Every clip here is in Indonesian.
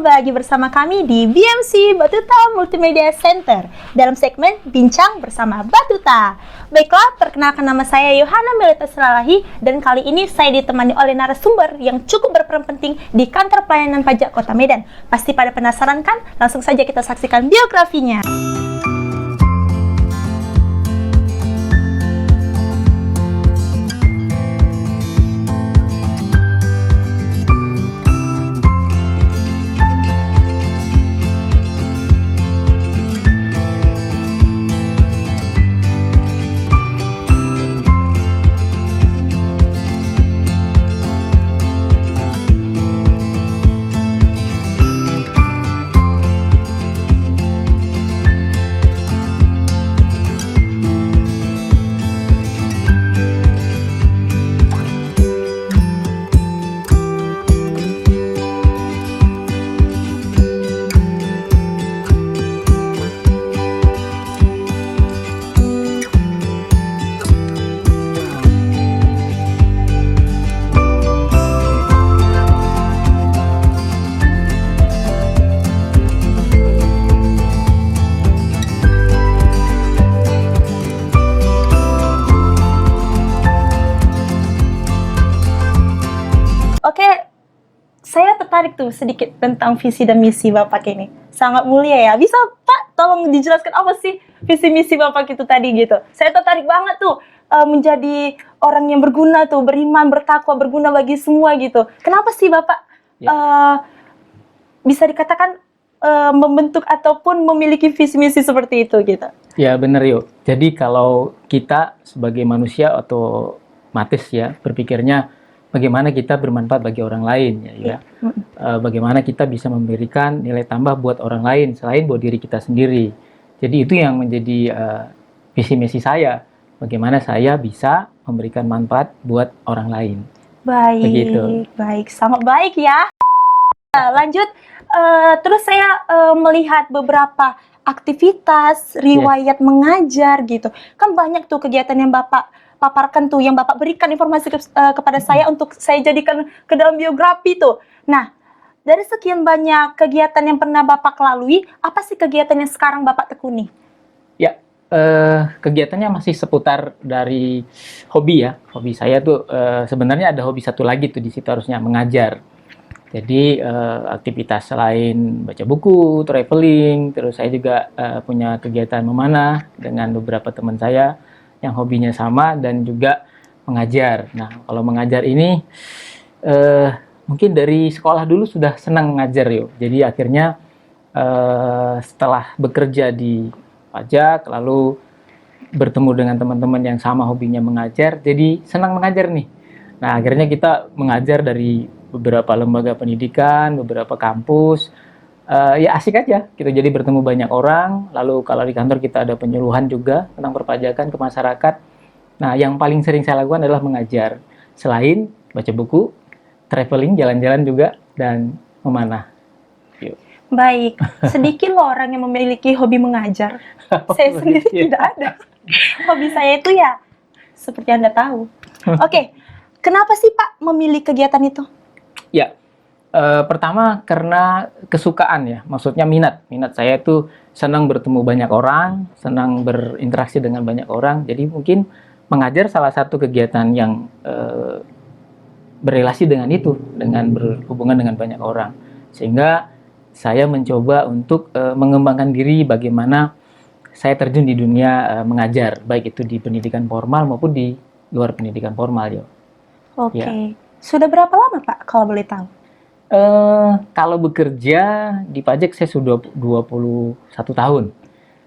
kembali lagi bersama kami di BMC Batuta Multimedia Center dalam segmen Bincang Bersama Batuta. Baiklah, perkenalkan nama saya Yohana Melita Selalahi dan kali ini saya ditemani oleh narasumber yang cukup berperan penting di Kantor Pelayanan Pajak Kota Medan. Pasti pada penasaran kan? Langsung saja kita saksikan biografinya. Oke, saya tertarik tuh sedikit tentang visi dan misi Bapak ini. Sangat mulia ya. Bisa Pak tolong dijelaskan apa sih visi misi Bapak itu tadi gitu. Saya tertarik banget tuh menjadi orang yang berguna tuh, beriman, bertakwa, berguna bagi semua gitu. Kenapa sih Bapak bisa dikatakan membentuk ataupun memiliki visi misi seperti itu gitu? Ya benar yuk. Jadi kalau kita sebagai manusia otomatis ya berpikirnya bagaimana kita bermanfaat bagi orang lain ya. Bagaimana kita bisa memberikan nilai tambah buat orang lain selain buat diri kita sendiri. Jadi itu yang menjadi visi misi saya. Bagaimana saya bisa memberikan manfaat buat orang lain. Baik, begitu. Baik, sangat baik ya. Lanjut, terus saya melihat beberapa aktivitas, riwayat mengajar gitu. Kan banyak tuh kegiatan yang Bapak paparkan tuh, yang Bapak berikan informasi kepada saya untuk saya jadikan ke dalam biografi tuh. Nah, dari sekian banyak kegiatan yang pernah Bapak lalui, apa sih kegiatan yang sekarang Bapak tekuni? Ya, kegiatannya masih seputar dari hobi ya. Hobi saya tuh sebenarnya ada hobi satu lagi tuh di situ harusnya mengajar. Jadi aktivitas selain baca buku, traveling, terus saya juga punya kegiatan memanah dengan beberapa teman saya yang hobinya sama dan juga mengajar. Nah, kalau mengajar ini mungkin dari sekolah dulu sudah senang mengajar yuk. Jadi akhirnya setelah bekerja di pajak, lalu bertemu dengan teman-teman yang sama hobinya mengajar, jadi senang mengajar nih. Nah, akhirnya kita mengajar dari beberapa lembaga pendidikan, beberapa kampus. Ya asik aja gitu, jadi bertemu banyak orang. Lalu kalau di kantor kita ada penyuluhan juga tentang perpajakan ke masyarakat. Nah, yang paling sering saya lakukan adalah mengajar selain baca buku, traveling, jalan-jalan juga, dan memanah. Yuk. Baik, sedikit loh orang yang memiliki hobi mengajar. Saya sendiri tidak ada. Hobi saya itu ya seperti Anda tahu. Oke, kenapa sih Pak memilih kegiatan itu? Ya, pertama karena kesukaan ya, maksudnya minat saya itu senang bertemu banyak orang, senang berinteraksi dengan banyak orang. Jadi mungkin mengajar salah satu kegiatan yang berrelasi dengan itu, dengan berhubungan dengan banyak orang. Sehingga saya mencoba untuk mengembangkan diri bagaimana saya terjun di dunia mengajar, baik itu di pendidikan formal maupun di luar pendidikan formal ya. Oke. Ya. Sudah berapa lama Pak kalau boleh tahu? Kalau bekerja di pajak saya sudah 21 tahun.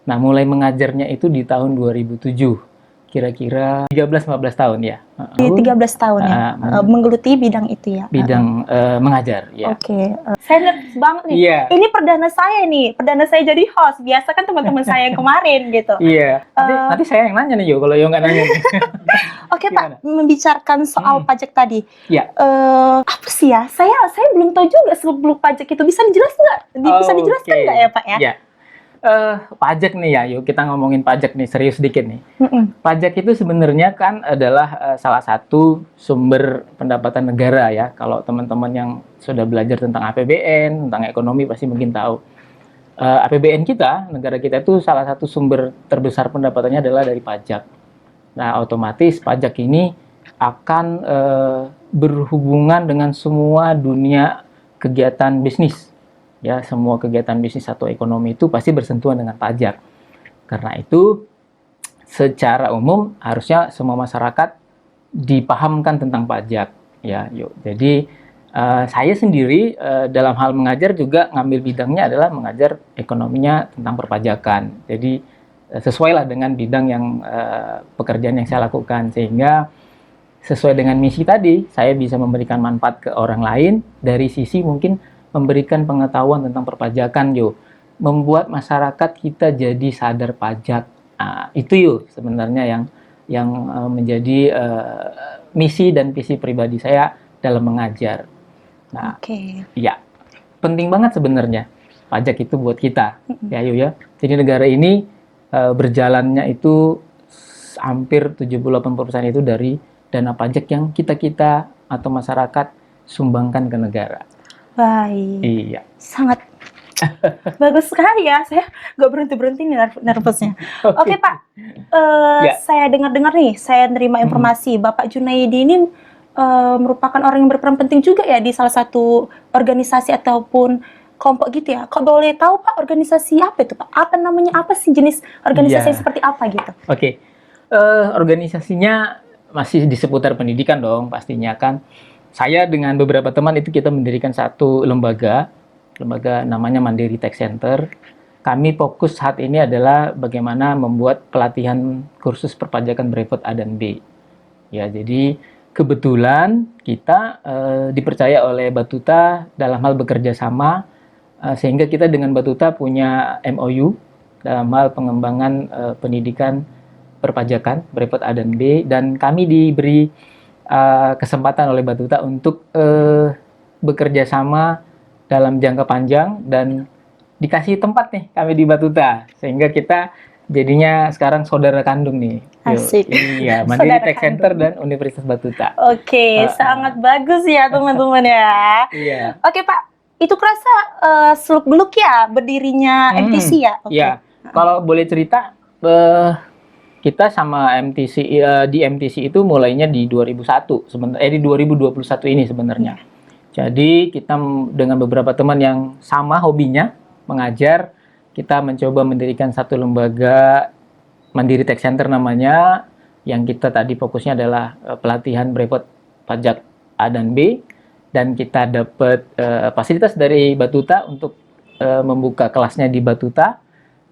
Nah, mulai mengajarnya itu di tahun 2007. Kira-kira 13-15 tahun ya. Di 13 tahun ya, menggeluti bidang itu ya? Bidang mengajar, ya. Oke. Saya nervous banget nih. Yeah. Ini perdana saya nih, perdana saya jadi host. Biasa kan teman-teman saya yang kemarin gitu. Iya. Nanti saya yang nanya nih Yo, kalau Yo nggak nanya nih. Oke Pak, membicarakan soal pajak tadi. Iya. Apa sih ya? Saya belum tahu juga seluk-beluk pajak itu. Bisa dijelaskan nggak? Bisa dijelaskan nggak ya Pak ya? Iya. Pajak nih ya, yuk kita ngomongin pajak nih, serius dikit nih. Mm-mm. Pajak itu sebenarnya kan adalah salah satu sumber pendapatan negara ya. Kalau teman-teman yang sudah belajar tentang APBN, tentang ekonomi pasti mungkin tahu. APBN kita, negara kita itu salah satu sumber terbesar pendapatannya adalah dari pajak. Nah, otomatis pajak ini akan berhubungan dengan semua dunia kegiatan bisnis. Ya, semua kegiatan bisnis atau ekonomi itu pasti bersentuhan dengan pajak. Karena itu, secara umum harusnya semua masyarakat dipahamkan tentang pajak. Ya, yuk. Jadi saya sendiri dalam hal mengajar juga ngambil bidangnya adalah mengajar ekonominya tentang perpajakan. Jadi sesuai lah dengan bidang yang pekerjaan yang saya lakukan, sehingga sesuai dengan misi tadi saya bisa memberikan manfaat ke orang lain dari sisi mungkin memberikan pengetahuan tentang perpajakan, yuk, membuat masyarakat kita jadi sadar pajak. Itu yuk sebenarnya yang menjadi misi dan visi pribadi saya dalam mengajar. Nah, ya penting banget sebenarnya pajak itu buat kita, ya yuk ya. Jadi negara ini berjalannya itu hampir 70-80% itu dari dana pajak yang kita atau masyarakat sumbangkan ke negara. Baik. Iya. Sangat bagus sekali ya. Saya nggak berhenti nih nervousnya. Oke Pak, saya dengar nih, saya nerima informasi Bapak Junaidi ini merupakan orang yang berperan penting juga ya di salah satu organisasi ataupun kelompok gitu ya. Kok boleh tahu Pak organisasi apa itu Pak? Apa namanya? Apa sih jenis organisasi seperti apa gitu? Oke. Organisasinya masih di seputar pendidikan dong pastinya kan. Saya dengan beberapa teman itu kita mendirikan satu lembaga namanya Mandiri Tech Center. Kami fokus saat ini adalah bagaimana membuat pelatihan kursus perpajakan brevet A dan B. Ya, jadi kebetulan kita dipercaya oleh Batuta dalam hal bekerja sama, sehingga kita dengan Batuta punya MOU dalam hal pengembangan pendidikan perpajakan brevet A dan B, dan kami diberi kesempatan oleh Batuta untuk bekerja sama dalam jangka panjang dan dikasih tempat nih kami di Batuta, sehingga kita jadinya sekarang saudara kandung nih. Asik. Iya, Mandiri Tech Center dan Universitas Batuta. Oke, sangat bagus ya teman-teman ya. Iya. Oke Pak, itu kerasa seluk-beluk ya berdirinya MTC ya? Iya. Kalau boleh cerita, kita sama MTC di MTC itu mulainya di 2001 di 2021 ini sebenarnya. Jadi kita dengan beberapa teman yang sama hobinya mengajar, kita mencoba mendirikan satu lembaga Mandiri Tech Center namanya, yang kita tadi fokusnya adalah pelatihan brevet pajak A dan B, dan kita dapat fasilitas dari Batuta untuk membuka kelasnya di Batuta.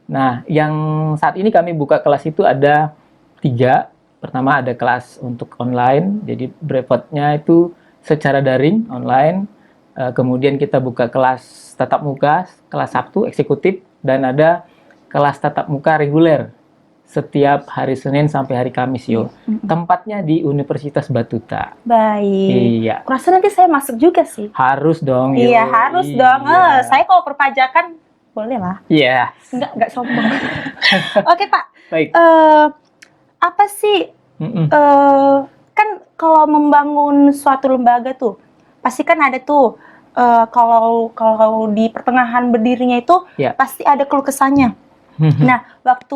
Nah, yang saat ini kami buka kelas itu ada 3. Pertama ada kelas untuk online, jadi brevetnya itu secara daring, online. Kemudian kita buka kelas tatap muka, kelas Sabtu, eksekutif, dan ada kelas tatap muka reguler setiap hari Senin sampai hari Kamis, yo. Tempatnya di Universitas Batuta. Baik. Iya. Kurasa nanti saya masuk juga sih. Harus dong. Iya, harus dong. Saya kalau perpajakan boleh lah. Iya. Enggak sombong. Oke Pak. Baik. Apa sih? Kan kalau membangun suatu lembaga tuh, pasti kan ada tuh. Kalau di pertengahan berdirinya itu pasti ada keluh kesahnya. Nah, waktu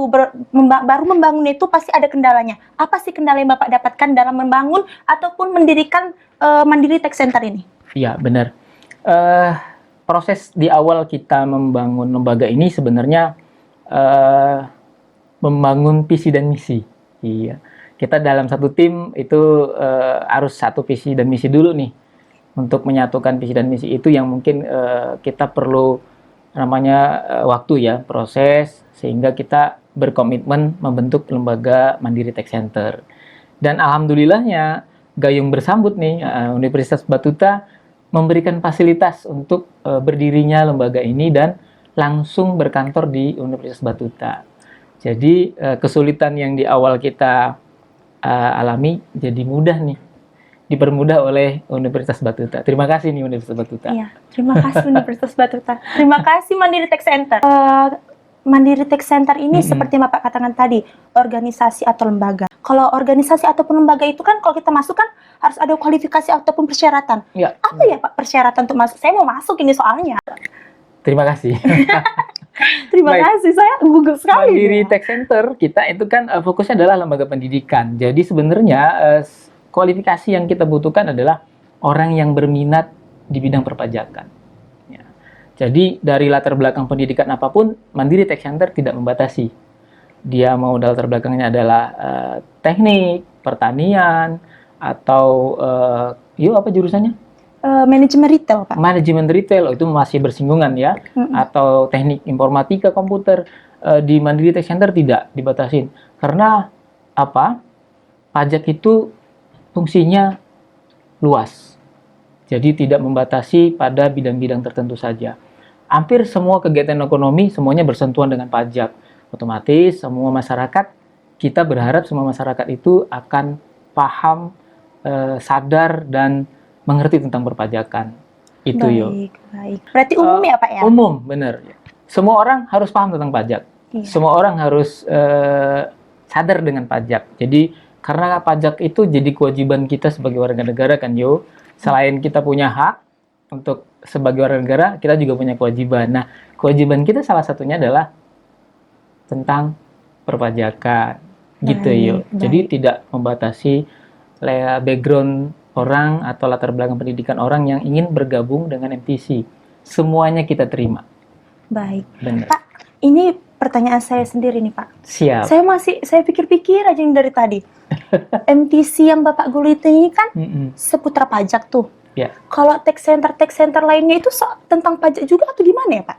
baru membangun itu pasti ada kendalanya. Apa sih kendala yang Bapak dapatkan dalam membangun ataupun mendirikan Mandiri Tech Center ini? Iya, benar. Proses di awal kita membangun lembaga ini sebenarnya membangun visi dan misi. Iya, kita dalam satu tim itu harus satu visi dan misi dulu nih. Untuk menyatukan visi dan misi itu yang mungkin kita perlu namanya waktu ya, proses, sehingga kita berkomitmen membentuk lembaga Mandiri Tech Center. Dan alhamdulillahnya gayung bersambut nih, Universitas Batuta memberikan fasilitas untuk berdirinya lembaga ini dan langsung berkantor di Universitas Batuta. Jadi kesulitan yang di awal kita alami jadi mudah nih, dipermudah oleh Universitas Batuta. Terima kasih nih Universitas Batuta. Iya, terima kasih Universitas Batuta. Terima kasih Mandiri Tech Center. Mandiri Tax Center ini seperti yang Bapak katakan tadi, organisasi atau lembaga. Kalau organisasi ataupun lembaga itu kan kalau kita masuk kan harus ada kualifikasi ataupun persyaratan. Ya. Apa ya Pak persyaratan untuk masuk? Saya mau masuk ini soalnya. Terima kasih. Terima Baik. kasih, saya gugup sekali. Mandiri Tax Center kita itu kan fokusnya adalah lembaga pendidikan. Jadi sebenarnya kualifikasi yang kita butuhkan adalah orang yang berminat di bidang perpajakan. Ya. Jadi dari latar belakang pendidikan apapun, Mandiri Tax Center tidak membatasi. Dia mau latar belakangnya adalah teknik, pertanian, atau apa jurusannya? Manajemen retail, Pak. Manajemen retail, itu masih bersinggungan ya. Atau teknik informatika, komputer. Di Mandiri Tax Center tidak dibatasin. Karena apa? Pajak itu fungsinya luas. Jadi tidak membatasi pada bidang-bidang tertentu saja. Hampir semua kegiatan ekonomi semuanya bersentuhan dengan pajak. Otomatis semua masyarakat, kita berharap semua masyarakat itu akan paham, sadar, dan mengerti tentang perpajakan. Itu Baik. Berarti umum ya Pak ya? Umum, benar. Semua orang harus paham tentang pajak. Iya. Semua orang harus sadar dengan pajak. Jadi karena pajak itu jadi kewajiban kita sebagai warga negara kan Yo. Selain kita punya hak untuk sebagai warga negara, kita juga punya kewajiban. Nah, kewajiban kita salah satunya adalah tentang perpajakan. Gitu Yo. Jadi tidak membatasi background orang atau latar belakang pendidikan orang yang ingin bergabung dengan MTC. Semuanya kita terima. Baik. Benar. Pak, ini pertanyaan saya sendiri nih Pak. Siap. Saya pikir-pikir aja yang dari tadi. MTC yang Bapak geluti ini kan seputar pajak tuh. Ya. Kalau tax center lainnya itu tentang pajak juga atau gimana ya Pak?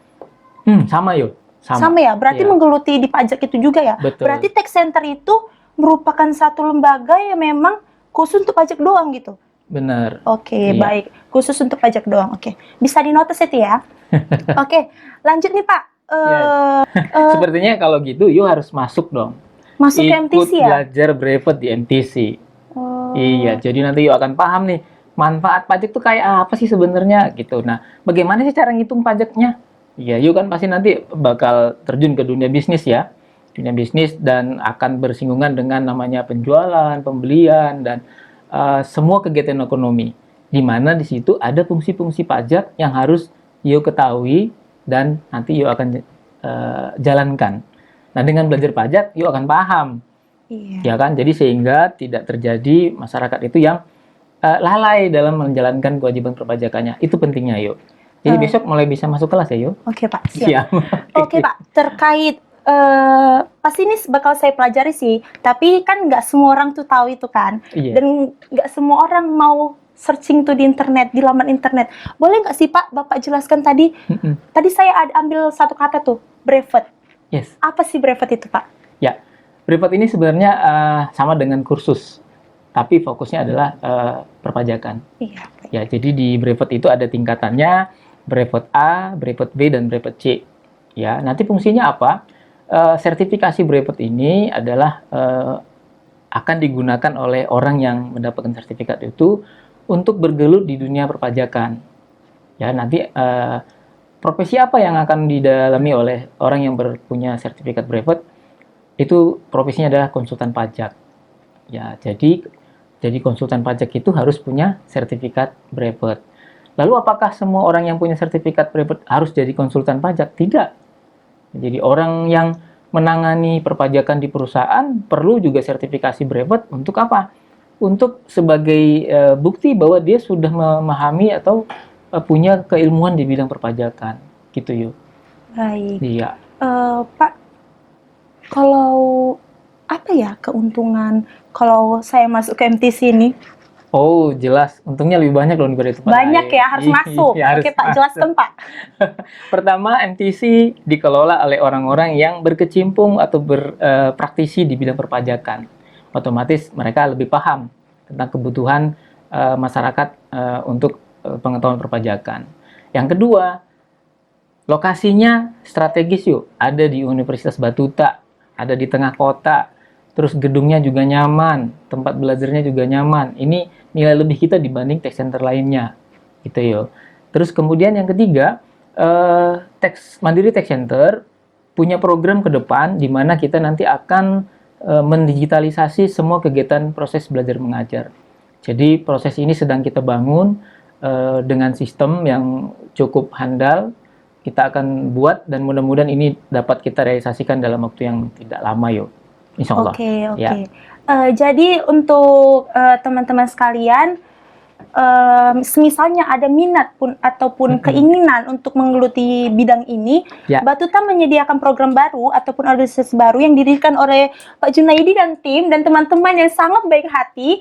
Sama Yo. Sama ya, berarti menggeluti di pajak itu juga ya? Betul. Berarti tax center itu merupakan satu lembaga yang memang khusus untuk pajak doang gitu? Benar. Oke, baik. Khusus untuk pajak doang. Oke. Bisa dinotis itu ya. Oke, lanjut nih Pak. Sepertinya kalau gitu, you harus masuk dong. Masuk ke MTC ya? Belajar brevet di MTC. Iya, jadi nanti you akan paham nih, manfaat pajak itu kayak apa sih sebenarnya gitu. Nah, bagaimana sih cara ngitung pajaknya? Iya, you kan pasti nanti bakal terjun ke dunia bisnis ya. Dunia bisnis dan akan bersinggungan dengan namanya penjualan, pembelian, dan semua kegiatan ekonomi, di mana di situ ada fungsi-fungsi pajak yang harus you ketahui dan nanti you akan jalankan. Nah, dengan belajar pajak, you akan paham, ya kan? Jadi sehingga tidak terjadi masyarakat itu yang lalai dalam menjalankan kewajiban perpajakannya. Itu pentingnya, yuk. Jadi besok mulai bisa masuk kelas ya, yuk. Oke Pak, siap. Siap. Oke Pak, terkait pasti ini bakal saya pelajari sih, tapi kan nggak semua orang tuh tahu itu kan, dan nggak semua orang mau searching tuh di internet, di laman internet. Boleh nggak sih Pak, Bapak jelaskan tadi? Tadi saya ambil satu kata tuh, brevet. Yes. Apa sih brevet itu Pak? Ya, brevet ini sebenarnya sama dengan kursus, tapi fokusnya adalah perpajakan. Iya. Ya, jadi di brevet itu ada tingkatannya, brevet A, brevet B, dan brevet C. Ya, nanti fungsinya apa? Sertifikasi brevet ini adalah akan digunakan oleh orang yang mendapatkan sertifikat itu untuk bergelut di dunia perpajakan. Ya, nanti profesi apa yang akan didalami oleh orang yang punya sertifikat brevet? Itu profesinya adalah konsultan pajak. Ya, jadi konsultan pajak itu harus punya sertifikat brevet. Lalu apakah semua orang yang punya sertifikat brevet harus jadi konsultan pajak? Tidak. Jadi orang yang menangani perpajakan di perusahaan perlu juga sertifikasi brevet untuk apa? Untuk sebagai bukti bahwa dia sudah memahami atau punya keilmuan di bidang perpajakan. Gitu yuk. Baik. Iya. Pak, kalau apa ya keuntungan kalau saya masuk ke MTC ini? Oh, jelas. Untungnya lebih banyak loh daripada itu. Banyak ya, harus masuk. Oke Pak, jelaskan Pak. Pertama, MTC dikelola oleh orang-orang yang berkecimpung atau berpraktisi di bidang perpajakan. Otomatis mereka lebih paham tentang kebutuhan masyarakat untuk pengetahuan perpajakan. Yang kedua, lokasinya strategis yuk. Ada di Universitas Batuta, ada di tengah kota. Terus gedungnya juga nyaman, tempat belajarnya juga nyaman. Ini nilai lebih kita dibanding tax center lainnya, gitu yo. Terus kemudian yang ketiga, Mandiri Tax Center punya program ke depan di mana kita nanti akan mendigitalisasi semua kegiatan proses belajar mengajar. Jadi proses ini sedang kita bangun dengan sistem yang cukup handal. Kita akan buat dan mudah-mudahan ini dapat kita realisasikan dalam waktu yang tidak lama, yuk. Insya Allah. Oke. Ya. Jadi untuk teman-teman sekalian, misalnya ada minat pun ataupun keinginan untuk menggeluti bidang ini, Ya. Batuta menyediakan program baru ataupun organisasi baru yang didirikan oleh Pak Junaidi dan tim dan teman-teman yang sangat baik hati,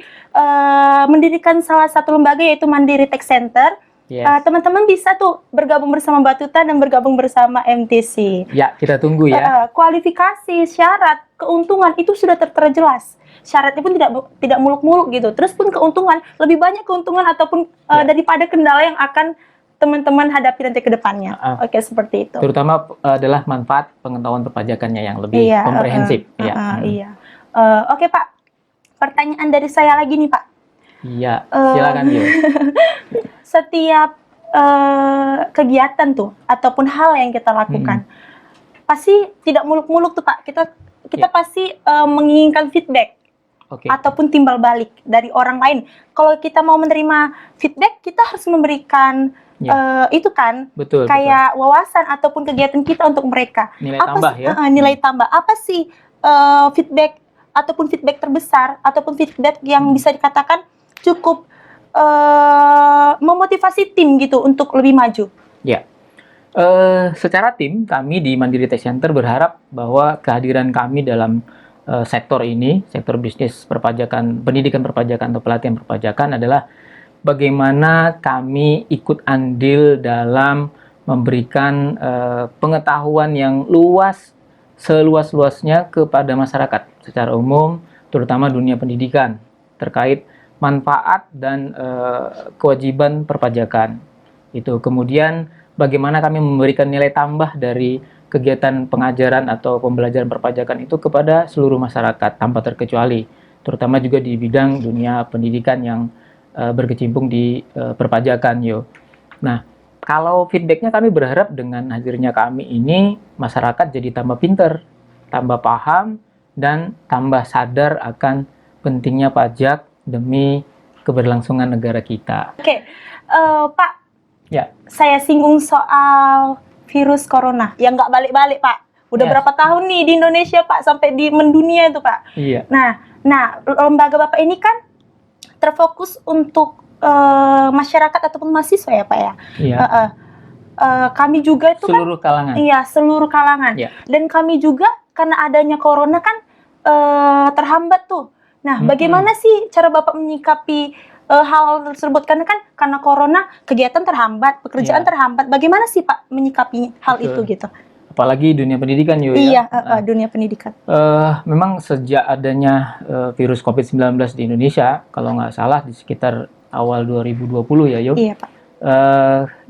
mendirikan salah satu lembaga yaitu Mandiri Tech Center. Yes. Teman-teman bisa tuh bergabung bersama Batuta dan bergabung bersama MTC. Ya, kita tunggu ya. Kualifikasi, syarat, keuntungan itu sudah tertera jelas. Syaratnya pun tidak muluk-muluk gitu. Terus pun keuntungan, lebih banyak keuntungan ataupun daripada kendala yang akan teman-teman hadapi nanti ke depannya. Oke, seperti itu. Terutama adalah manfaat pengetahuan perpajakannya yang lebih komprehensif. Iya. Oke, Pak. Pertanyaan dari saya lagi nih, Pak. Iya, silakan yuk. Setiap kegiatan tuh ataupun hal yang kita lakukan pasti tidak muluk-muluk tuh, Pak. Kita pasti menginginkan feedback ataupun timbal balik dari orang lain. Kalau kita mau menerima feedback, kita harus memberikan itu kan, betul, kayak wawasan ataupun kegiatan kita untuk mereka. Nilai tambah ya. Nilai tambah. Apa sih feedback ataupun feedback terbesar ataupun feedback yang bisa dikatakan cukup memotivasi tim gitu untuk lebih maju? Ya, secara tim kami di Mandiri Tech Center berharap bahwa kehadiran kami dalam sektor ini, sektor bisnis perpajakan, pendidikan perpajakan atau pelatihan perpajakan adalah bagaimana kami ikut andil dalam memberikan pengetahuan yang luas, seluas-luasnya kepada masyarakat secara umum, terutama dunia pendidikan terkait manfaat dan kewajiban perpajakan. Itu kemudian bagaimana kami memberikan nilai tambah dari kegiatan pengajaran atau pembelajaran perpajakan itu kepada seluruh masyarakat tanpa terkecuali, terutama juga di bidang dunia pendidikan yang berkecimpung di perpajakan, yo. Nah, kalau feedbacknya kami berharap dengan hadirnya kami ini masyarakat jadi tambah pinter, tambah paham, dan tambah sadar akan pentingnya pajak demi keberlangsungan negara kita. Oke, Pak. Ya. Saya singgung soal virus corona yang nggak balik-balik, Pak. Udah berapa tahun nih di Indonesia, Pak, sampai di mendunia itu, Pak. Iya. Nah, lembaga Bapak ini kan terfokus untuk masyarakat ataupun mahasiswa ya, Pak ya. Iya. Kami juga itu seluruh kalangan. Iya, seluruh kalangan. Iya. Dan kami juga karena adanya corona kan terhambat tuh. Nah, bagaimana sih cara Bapak menyikapi hal tersebut? Karena corona kegiatan terhambat, pekerjaan terhambat. Bagaimana sih Pak menyikapi hal itu gitu? Apalagi dunia pendidikan, yo. Iya, dunia pendidikan. Memang sejak adanya virus COVID-19 di Indonesia, kalau nggak salah di sekitar awal 2020 ya, yo. Iya, Pak.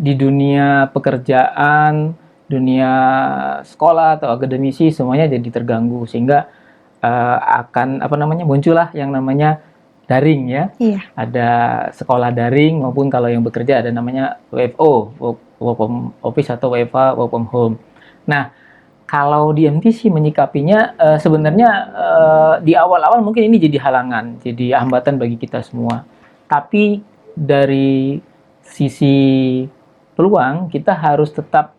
Di dunia pekerjaan, dunia sekolah atau akademisi semuanya jadi terganggu, sehingga akan muncullah yang namanya daring ya. Iya. Ada sekolah daring maupun kalau yang bekerja ada namanya WFO, work from office atau WFA, work from home. Nah, kalau di MTC menyikapinya sebenarnya di awal-awal mungkin ini jadi halangan, jadi hambatan bagi kita semua. Tapi dari sisi peluang kita harus tetap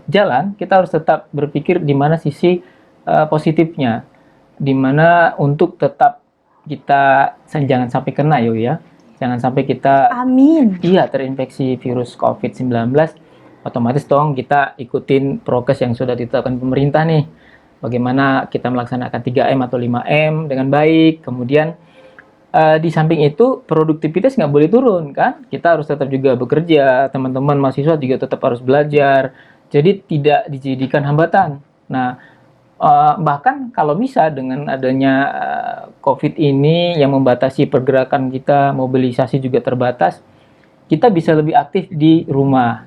jalan, kita harus tetap berpikir di mana sisi positifnya, dimana untuk tetap kita jangan sampai kena ya, jangan sampai kita terinfeksi virus COVID-19, otomatis dong kita ikutin prokes yang sudah ditetapkan pemerintah nih, bagaimana kita melaksanakan 3M atau 5M dengan baik, kemudian di samping itu produktivitas nggak boleh turun kan, kita harus tetap juga bekerja, teman-teman mahasiswa juga tetap harus belajar, jadi tidak dijadikan hambatan. Nah, bahkan kalau bisa dengan adanya COVID ini yang membatasi pergerakan kita, mobilisasi juga terbatas, kita bisa lebih aktif di rumah,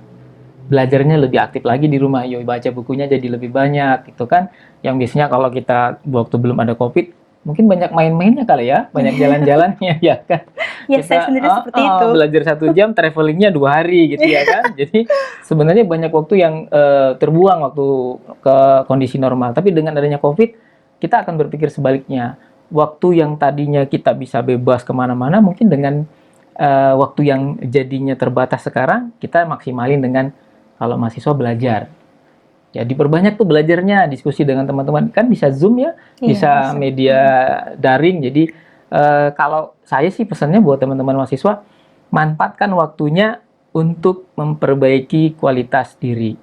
belajarnya lebih aktif lagi di rumah, baca bukunya jadi lebih banyak gitu kan, yang biasanya kalau kita waktu belum ada COVID mungkin banyak main-mainnya kali ya, banyak jalan-jalannya ya kan. Ya, saya sendiri seperti itu. Belajar 1 jam, travelingnya 2 hari gitu ya kan. Jadi sebenarnya banyak waktu yang terbuang waktu ke kondisi normal. Tapi dengan adanya COVID, kita akan berpikir sebaliknya. Waktu yang tadinya kita bisa bebas kemana-mana, mungkin dengan waktu yang jadinya terbatas sekarang, kita maksimalin dengan kalau mahasiswa belajar. Ya, diperbanyak tuh belajarnya, diskusi dengan teman-teman. Kan bisa Zoom ya, bisa media daring. Jadi, kalau saya sih pesannya buat teman-teman mahasiswa, manfaatkan waktunya untuk memperbaiki kualitas diri.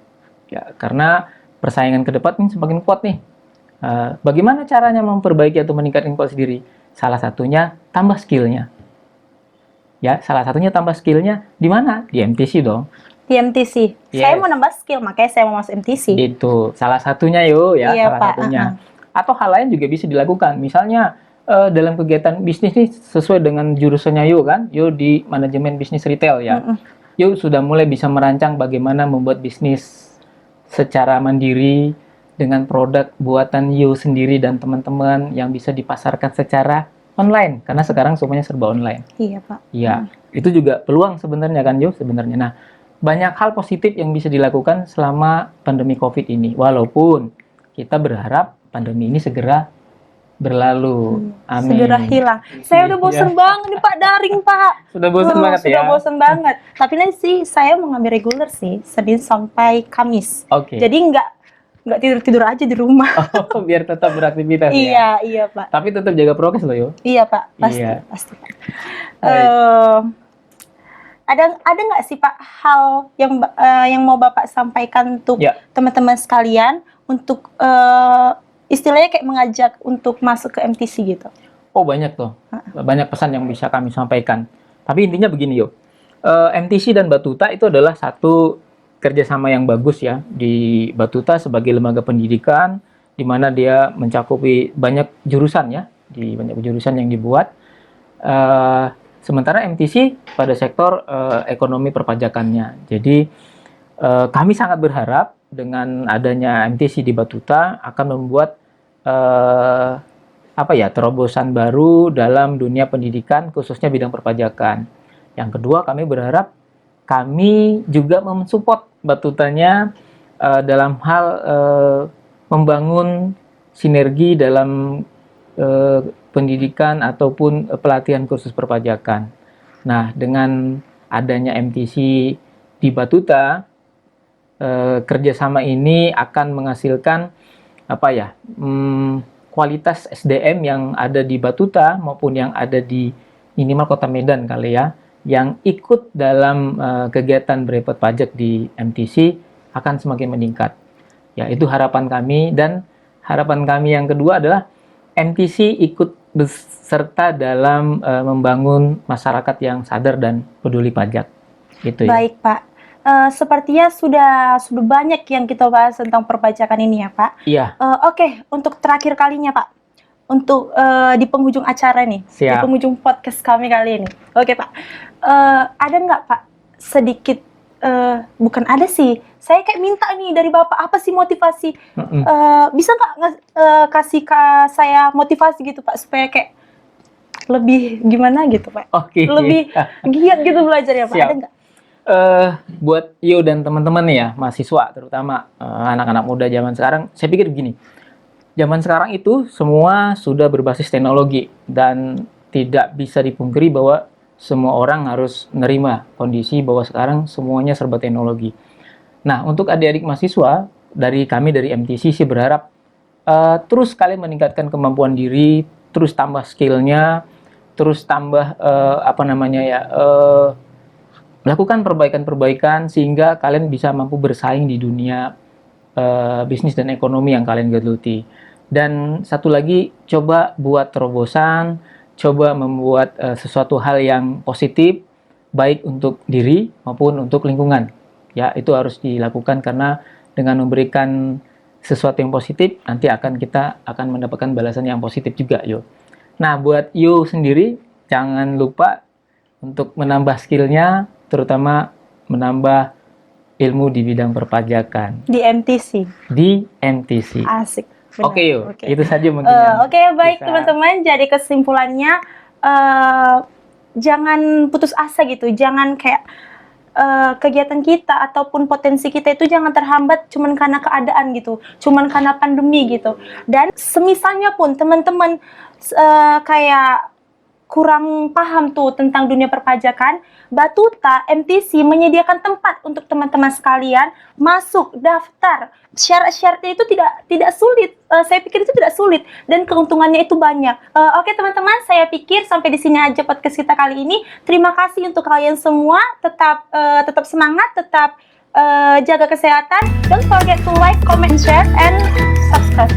Ya, karena persaingan ke depan ini semakin kuat nih. Bagaimana caranya memperbaiki atau meningkatkan kualitas diri? Salah satunya tambah skillnya. Ya, salah satunya tambah skillnya di mana? Di MTC dong. Di MTC. Saya mau nambah skill, makanya saya mau masuk MTC. Itu salah satunya ya, Iya, salah Pak. satunya. Atau hal lain juga bisa dilakukan. Misalnya dalam kegiatan bisnis nih sesuai dengan jurusannya kan, di manajemen bisnis retail ya. Sudah mulai bisa merancang bagaimana membuat bisnis secara mandiri dengan produk buatan sendiri dan teman-teman yang bisa dipasarkan secara online karena sekarang semuanya serba online. Iya, Pak. Iya, itu juga peluang sebenarnya kan sebenarnya. Nah, banyak hal positif yang bisa dilakukan selama pandemi COVID ini. Walaupun kita berharap pandemi ini segera berlalu. Amin. Segera hilang. Saya udah bosen banget nih Pak, daring Pak. Sudah bosen banget ya? Sudah bosen banget. Tapi nanti sih saya mau ngambil reguler sih, Senin sampai Kamis. Oke. Jadi nggak tidur-tidur aja di rumah. Oh, biar tetap beraktivitas ya? Iya Pak. Tapi tetap jaga prokes loh Iya Pak, pasti. Iya. Pasti Pak. Ada nggak sih Pak hal yang mau Bapak sampaikan untuk teman-teman sekalian untuk istilahnya kayak mengajak untuk masuk ke MTC gitu? Oh banyak tuh, banyak pesan yang bisa kami sampaikan. Tapi intinya begini MTC dan Batuta itu adalah satu kerjasama yang bagus ya. Di Batuta sebagai lembaga pendidikan, di mana dia mencakupi banyak jurusan ya, di banyak jurusan yang dibuat. Sementara MTC pada sektor ekonomi perpajakannya. Jadi kami sangat berharap dengan adanya MTC di Batuta akan membuat terobosan baru dalam dunia pendidikan khususnya bidang perpajakan. Yang kedua, kami berharap kami juga mensupport Batutanya dalam hal membangun sinergi dalam pendidikan ataupun pelatihan kursus perpajakan. Nah, dengan adanya MTC di Batuta, kerjasama ini akan menghasilkan kualitas SDM yang ada di Batuta maupun yang ada di minimal Kota Medan kali ya, yang ikut dalam kegiatan berepot pajak di MTC akan semakin meningkat. Ya, itu harapan kami. Dan harapan kami yang kedua adalah MTC ikut beserta dalam membangun masyarakat yang sadar dan peduli pajak. Gitu ya. Baik Pak, sepertinya sudah banyak yang kita bahas tentang perpajakan ini ya Pak. Iya. Oke, untuk terakhir kalinya Pak, untuk di penghujung acara nih, di penghujung podcast kami kali ini. Oke Pak, ada nggak Pak sedikit, bukan ada sih, saya kayak minta nih dari Bapak, apa sih motivasi? Bisa nggak kasih ke saya motivasi gitu Pak, supaya kayak lebih gimana gitu Pak? Oke. Lebih giat gitu belajarnya Pak, ada nggak? Buat dan teman-teman nih ya, mahasiswa terutama anak-anak muda zaman sekarang, saya pikir begini, zaman sekarang itu semua sudah berbasis teknologi dan tidak bisa dipungkiri bahwa semua orang harus menerima kondisi bahwa sekarang semuanya serba teknologi. Nah, untuk adik-adik mahasiswa, dari kami dari MTC sih berharap terus kalian meningkatkan kemampuan diri, terus tambah skillnya, terus tambah melakukan perbaikan-perbaikan sehingga kalian bisa mampu bersaing di dunia bisnis dan ekonomi yang kalian geluti. Dan satu lagi, coba buat terobosan, coba membuat sesuatu hal yang positif, baik untuk diri maupun untuk lingkungan. Ya, itu harus dilakukan karena dengan memberikan sesuatu yang positif, nanti kita akan mendapatkan balasan yang positif juga, Nah, buat sendiri, jangan lupa untuk menambah skillnya, terutama menambah ilmu di bidang perpajakan. Di MTC? Di MTC. Asik. Benar. Oke yuk, Oke. itu saja mungkin. yang Oke, baik bisa- teman-teman. Jadi kesimpulannya, jangan putus asa gitu. Jangan kayak kegiatan kita ataupun potensi kita itu jangan terhambat cuman karena keadaan gitu, cuman karena pandemi gitu. Dan semisalnya pun teman-teman kayak kurang paham tuh tentang dunia perpajakan, Batuta MTC menyediakan tempat untuk teman-teman sekalian masuk daftar. Syarat-syaratnya itu tidak sulit. Saya pikir itu tidak sulit dan keuntungannya itu banyak. Oke teman-teman, saya pikir sampai di sini aja podcast kita kali ini. Terima kasih untuk kalian semua. Tetap semangat, tetap jaga kesehatan. Don't forget to like, comment, share, and subscribe.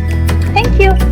Thank you.